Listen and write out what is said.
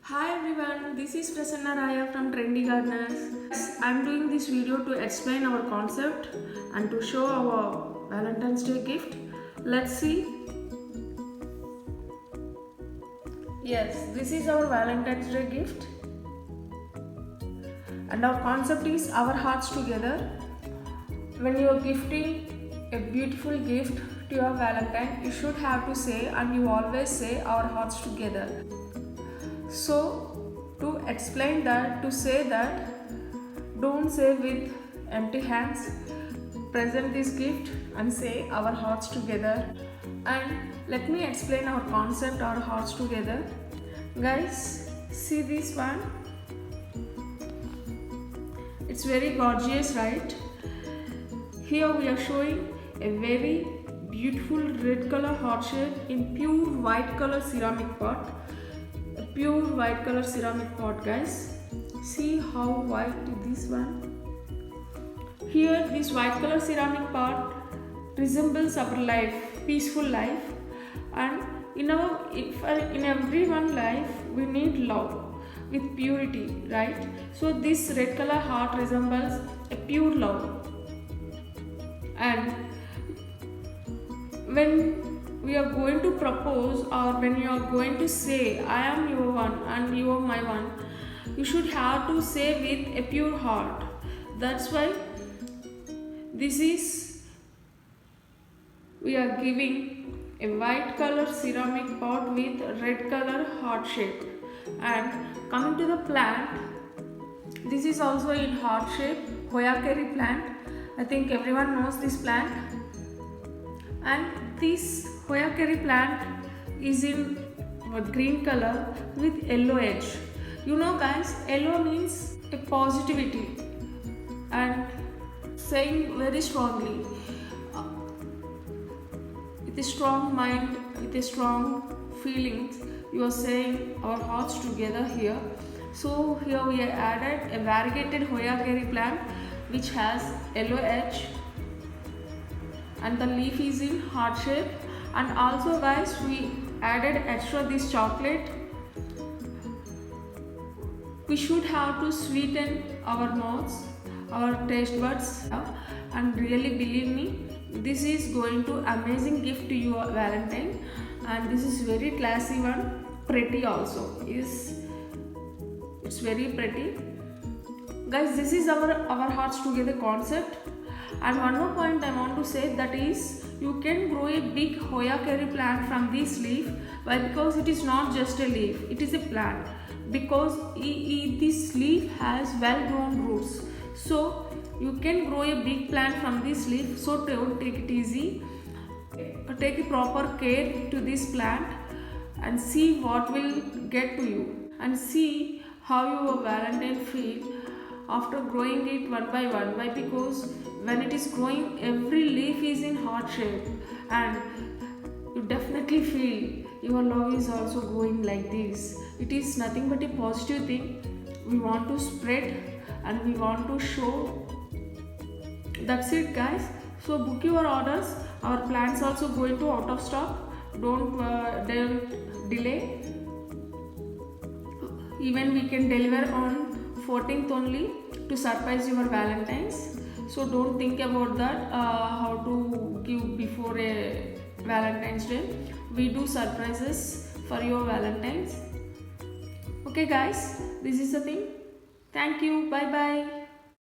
Hi everyone, this is Prasanna Raya from Trendy Gardeners. I'm doing this video to explain our concept and to show our Valentine's Day gift. Let's see. Yes, this is our Valentine's Day gift. And our concept is our hearts together. When you are gifting a beautiful gift to your Valentine, you should have to say, and you always say, our hearts together. So, to explain that, to say that, don't say with empty hands, present this gift and say our hearts together. And let me explain our concept, our hearts together. Guys, see this one? It's very gorgeous, right? Here we are showing a very beautiful red color heart shape in pure white color ceramic pot. Pure white color ceramic pot, guys. See how white this one. Here this white color ceramic pot resembles our life, peaceful life, and in everyone life we need love with purity, right? So this red color heart resembles a pure love, and when we are going to propose, or when you are going to say I am your one and you are my one, you should have to say with a pure heart. That's why we are giving a white color ceramic pot with red color heart shape. And coming to the plant, this is also in heart shape, Hoya plant. I think everyone knows this plant. And this Hoya plant is in green color with yellow edge. You know guys, yellow means a positivity, and saying very strongly, with a strong mind, with a strong feelings, you are saying our hearts together here. So here we have added a variegated Hoya plant which has yellow edge, and the leaf is in heart shape. And also guys, we added extra this chocolate. We should have to sweeten our mouths, our taste buds, and really believe me, this is going to amazing gift to your Valentine. And this is very classy one, pretty also, it's very pretty. Guys, this is our hearts together concept. And one more point I want to say, that is, you can grow a big Hoya plant from this leaf. Why? Because it is not just a leaf, it is a plant. Because this leaf has well grown roots. So you can grow a big plant from this leaf. So don't take it easy. Take a proper care to this plant and see what will get to you. And see how your Valentine feel after growing it one by one. Why? Because when it is growing, every leaf is in heart shape, and you definitely feel your love is also growing like this. It is nothing but a positive thing we want to spread and we want to show. That's it guys. So book your orders. Our plants also going to out of stock. Don't delay. Even we can deliver on 14th only to surprise your Valentines. So don't think about that, how to give before a Valentine's Day. We do surprises for your Valentines. Okay guys, this is the thing. Thank you. Bye bye.